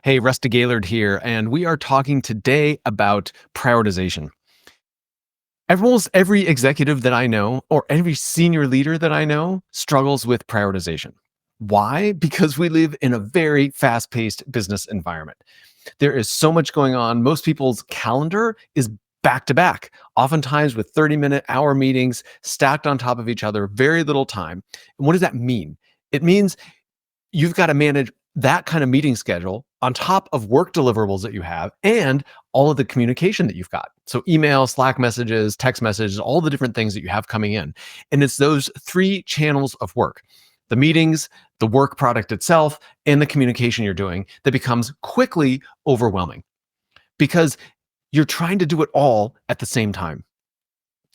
Hey, Rusty Gaylord here, and we are talking today about prioritization. Almost every executive that I know, or every senior leader that I know, struggles with prioritization. Why? Because we live in a very fast paced business environment. There is so much going on. Most people's calendar is back to back, oftentimes with 30-minute, hour meetings stacked on top of each other, very little time. And what does that mean? It means you've got to manage that kind of meeting schedule on top of work deliverables that you have and all of the communication that you've got. So email, Slack messages, text messages, all the different things that you have coming in. And it's those three channels of work: the meetings, the work product itself, and the communication you're doing that becomes quickly overwhelming because you're trying to do it all at the same time.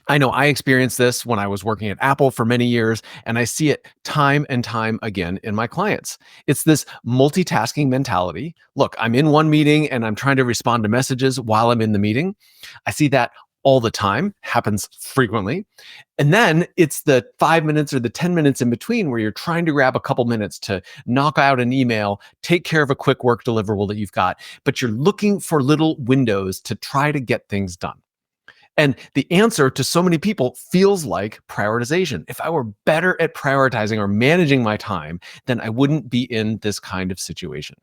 I know I experienced this when I was working at Apple for many years, and I see it time and time again in my clients. It's this multitasking mentality. Look, I'm in one meeting and I'm trying to respond to messages while I'm in the meeting. I see that all the time, happens frequently. And then it's the 5 minutes or the 10 minutes in between where you're trying to grab a couple minutes to knock out an email, take care of a quick work deliverable that you've got, but you're looking for little windows to try to get things done. And the answer to so many people feels like prioritization. If I were better at prioritizing or managing my time, then I wouldn't be in this kind of situation.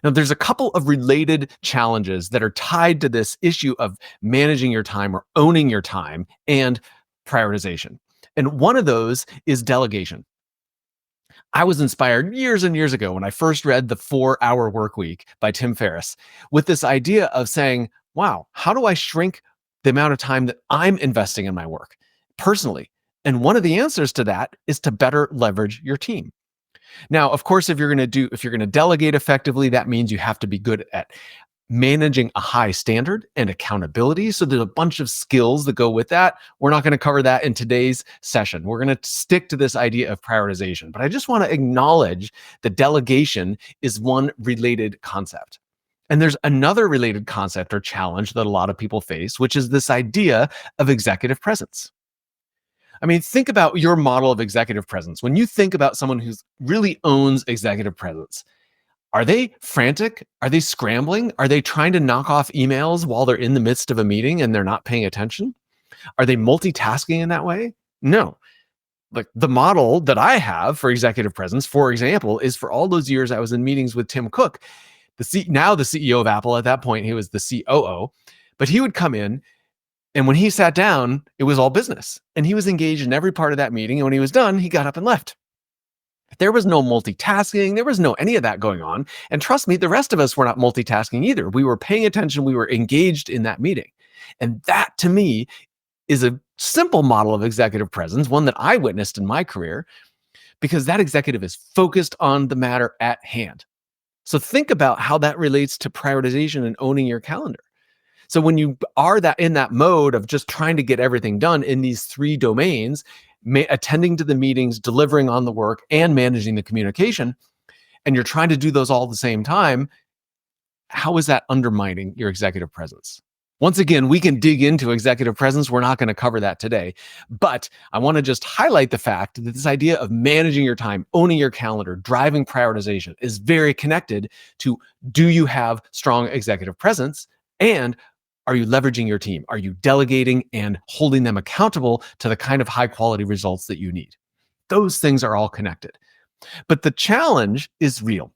Now, there's a couple of related challenges that are tied to this issue of managing your time or owning your time and prioritization. And one of those is delegation. I was inspired years and years ago when I first read The 4-Hour Workweek by Tim Ferriss with this idea of saying, wow, how do I shrink the amount of time that I'm investing in my work personally? And one of the answers to that is to better leverage your team. Now, of course, if you're going to delegate effectively, that means you have to be good at managing a high standard and accountability. So there's a bunch of skills that go with that. We're not going to cover that in today's session. We're going to stick to this idea of prioritization. But I just want to acknowledge that delegation is one related concept. And there's another related concept or challenge that a lot of people face, which is this idea of executive presence. I mean, think about your model of executive presence. When you think about someone who really owns executive presence, are they frantic? Are they scrambling? Are they trying to knock off emails while they're in the midst of a meeting and they're not paying attention? Are they multitasking in that way? No. Like the model that I have for executive presence, for example, is for all those years I was in meetings with Tim Cook, now the CEO of Apple. At that point, he was the COO, but he would come in, and when he sat down, it was all business, and he was engaged in every part of that meeting. And when he was done, he got up and left. There was no multitasking. There was no any of that going on. And trust me, the rest of us were not multitasking either. We were paying attention. We were engaged in that meeting. And that, to me, is a simple model of executive presence, one that I witnessed in my career, because that executive is focused on the matter at hand. So think about how that relates to prioritization and owning your calendar. So when you are in that mode of just trying to get everything done in these three domains, attending to the meetings, delivering on the work, and managing the communication, and you're trying to do those all at the same time, how is that undermining your executive presence? Once again, we can dig into executive presence. We're not going to cover that today, but I want to just highlight the fact that this idea of managing your time, owning your calendar, driving prioritization is very connected to, do you have strong executive presence, and are you leveraging your team? Are you delegating and holding them accountable to the kind of high quality results that you need? Those things are all connected. But the challenge is real.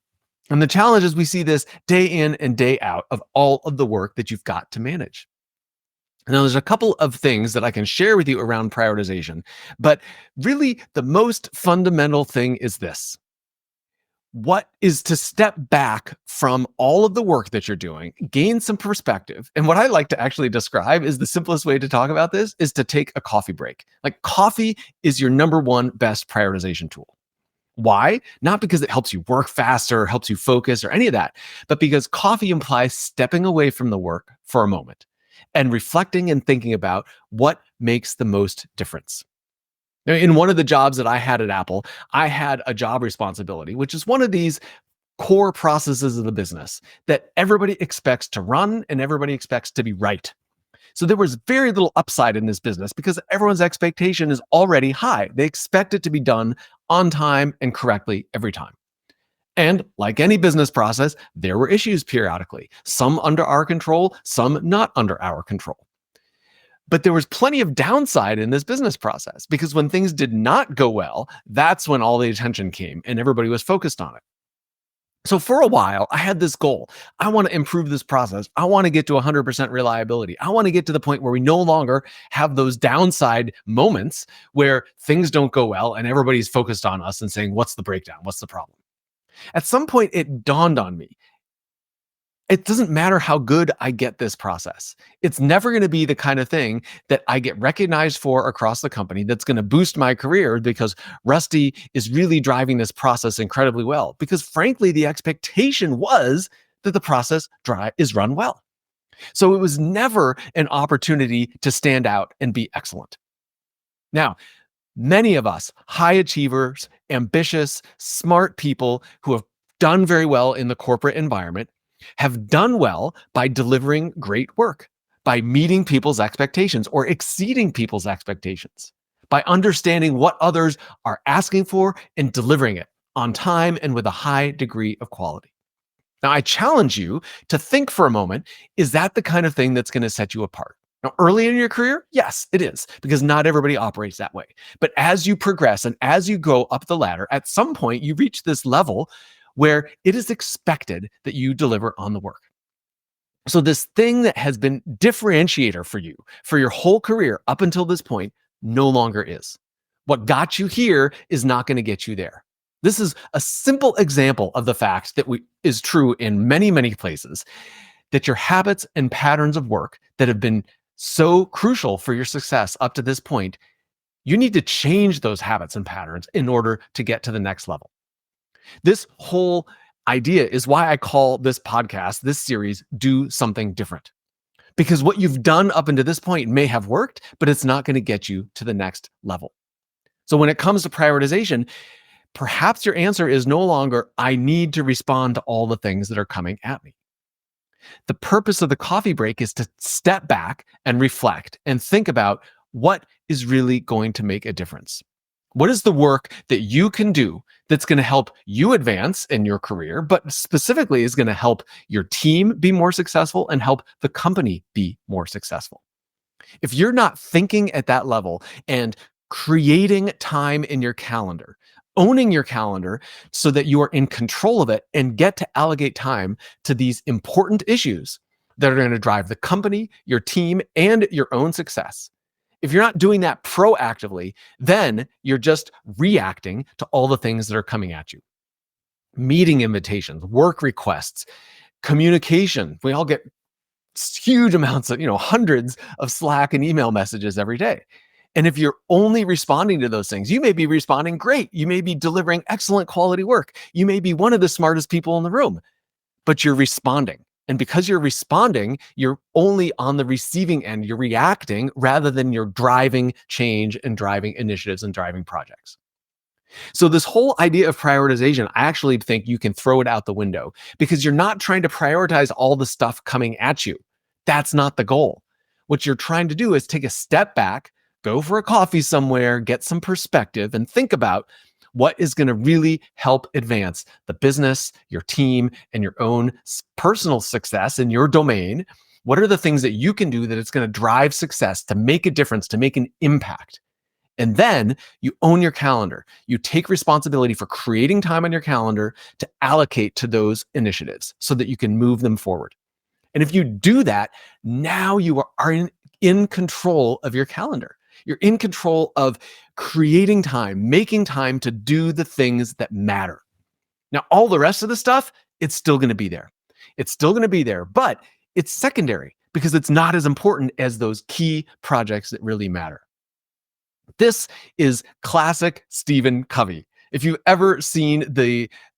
And the challenge is we see this day in and day out of all of the work that you've got to manage. Now, there's a couple of things that I can share with you around prioritization, but really the most fundamental thing is this. What is to step back from all of the work that you're doing, gain some perspective. And what I like to actually describe is the simplest way to talk about this is to take a coffee break. Like coffee is your number one best prioritization tool. Why? Not because it helps you work faster, helps you focus or any of that, but because coffee implies stepping away from the work for a moment and reflecting and thinking about what makes the most difference. Now, in one of the jobs that I had at Apple, I had a job responsibility, which is one of these core processes of the business that everybody expects to run and everybody expects to be right. So there was very little upside in this business because everyone's expectation is already high. They expect it to be done on time and correctly every time. And like any business process, there were issues periodically, some under our control, some not under our control. But there was plenty of downside in this business process because when things did not go well, that's when all the attention came and everybody was focused on it. So for a while, I had this goal. I want to improve this process. I want to get to 100% reliability. I want to get to the point where we no longer have those downside moments where things don't go well and everybody's focused on us and saying, what's the breakdown? What's the problem? At some point, it dawned on me. It doesn't matter how good I get this process. It's never going to be the kind of thing that I get recognized for across the company that's going to boost my career because Rusty is really driving this process incredibly well. Because frankly, the expectation was that the process is run well. So it was never an opportunity to stand out and be excellent. Now, many of us, high achievers, ambitious, smart people who have done very well in the corporate environment, have done well by delivering great work, by meeting people's expectations or exceeding people's expectations, by understanding what others are asking for and delivering it on time and with a high degree of quality. Now, I challenge you to think for a moment, is that the kind of thing that's going to set you apart? Now, early in your career, yes, it is, because not everybody operates that way. But as you progress and as you go up the ladder, at some point you reach this level where it is expected that you deliver on the work. So this thing that has been differentiator for you for your whole career up until this point no longer is. What got you here is not going to get you there. This is a simple example of the fact that is true in many, many places, that your habits and patterns of work that have been so crucial for your success up to this point, you need to change those habits and patterns in order to get to the next level. This whole idea is why I call this podcast, this series, Do Something Different. Because what you've done up until this point may have worked, but it's not going to get you to the next level. So when it comes to prioritization, perhaps your answer is no longer, I need to respond to all the things that are coming at me. The purpose of the coffee break is to step back and reflect and think about what is really going to make a difference. What is the work that you can do that's going to help you advance in your career, but specifically is going to help your team be more successful and help the company be more successful? If you're not thinking at that level and creating time in your calendar, owning your calendar so that you are in control of it and get to allocate time to these important issues that are going to drive the company, your team, and your own success. If you're not doing that proactively, then you're just reacting to all the things that are coming at you. Meeting invitations, work requests, communication. We all get huge amounts of, hundreds of Slack and email messages every day. And if you're only responding to those things, you may be responding great. You may be delivering excellent quality work. You may be one of the smartest people in the room, but you're responding. And because you're responding, you're only on the receiving end. You're reacting rather than you're driving change and driving initiatives and driving projects. So this whole idea of prioritization, I actually think you can throw it out the window because you're not trying to prioritize all the stuff coming at you. That's not the goal. What you're trying to do is take a step back, go for a coffee somewhere, get some perspective, and think about what is going to really help advance the business, your team, and your own personal success in your domain. What are the things that you can do that it's going to drive success, to make a difference, to make an impact? And then you own your calendar. You take responsibility for creating time on your calendar to allocate to those initiatives so that you can move them forward. And if you do that, now you are in control of your calendar. You're in control of creating time, making time to do the things that matter. Now, all the rest of the stuff, it's still going to be there. It's still going to be there, but it's secondary because it's not as important as those key projects that really matter. This is classic Stephen Covey. If you've ever seen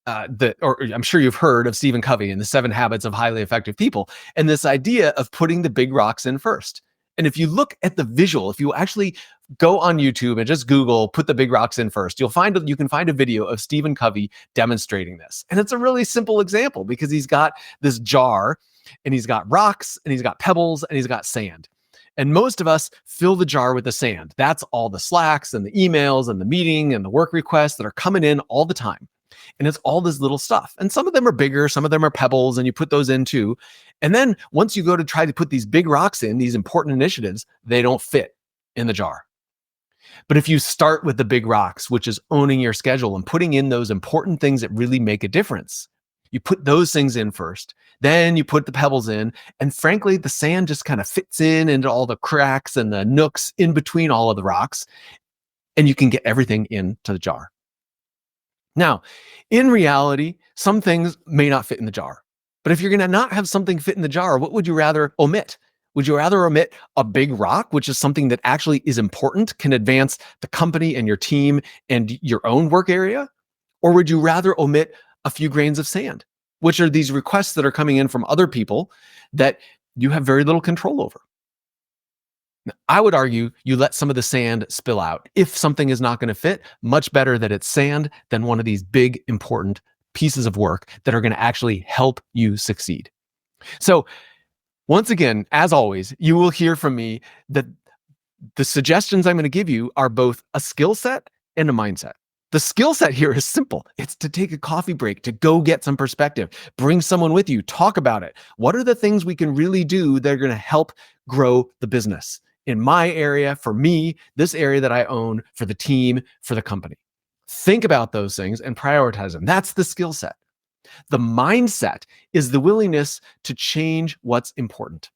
or I'm sure you've heard of Stephen Covey and the 7 Habits of Highly Effective People, and this idea of putting the big rocks in first. And if you look at the visual, if you actually go on YouTube and just Google, put the big rocks in first, you can find a video of Stephen Covey demonstrating this. And it's a really simple example because he's got this jar and he's got rocks and he's got pebbles and he's got sand. And most of us fill the jar with the sand. That's all the Slacks and the emails and the meeting and the work requests that are coming in all the time. And it's all this little stuff. And some of them are bigger, some of them are pebbles, and you put those in too. And then once you go to try to put these big rocks in, these important initiatives, they don't fit in the jar. But if you start with the big rocks, which is owning your schedule and putting in those important things that really make a difference, you put those things in first, then you put the pebbles in, and frankly, the sand just kind of fits in into all the cracks and the nooks in between all of the rocks, and you can get everything into the jar. Now, in reality, some things may not fit in the jar. But if you're going to not have something fit in the jar, what would you rather omit? Would you rather omit a big rock, which is something that actually is important, can advance the company and your team and your own work area? Or would you rather omit a few grains of sand, which are these requests that are coming in from other people that you have very little control over? Now, I would argue you let some of the sand spill out. If something is not going to fit, much better that it's sand than one of these big, important pieces of work that are going to actually help you succeed. So once again, as always, you will hear from me that the suggestions I'm going to give you are both a skill set and a mindset. The skill set here is simple. It's to take a coffee break, to go get some perspective, bring someone with you, talk about it. What are the things we can really do that are going to help grow the business? In my area, for me, this area that I own, for the team, for the company. Think about those things and prioritize them. That's the skill set. The mindset is the willingness to change what's important.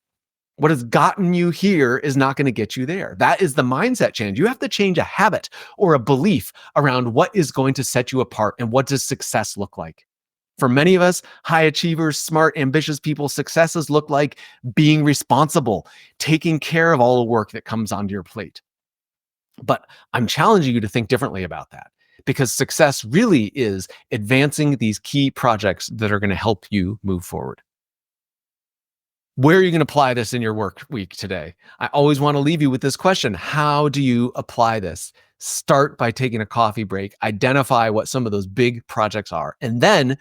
What has gotten you here is not going to get you there. That is the mindset change. You have to change a habit or a belief around what is going to set you apart and what does success look like. For many of us, high achievers, smart, ambitious people, successes look like being responsible, taking care of all the work that comes onto your plate. But I'm challenging you to think differently about that, because success really is advancing these key projects that are going to help you move forward. Where are you going to apply this in your work week today? I always want to leave you with this question. How do you apply this? Start by taking a coffee break, identify what some of those big projects are, and then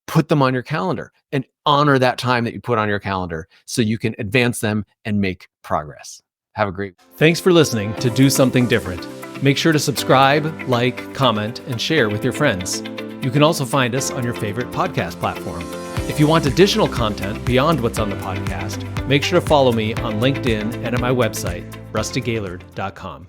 put them on your calendar and honor that time that you put on your calendar so you can advance them and make progress. Have a great. Thanks for listening to Do Something Different. Make sure to subscribe, like, comment, and share with your friends. You can also find us on your favorite podcast platform. If you want additional content beyond what's on the podcast, make sure to follow me on LinkedIn and at my website, rustygaylord.com.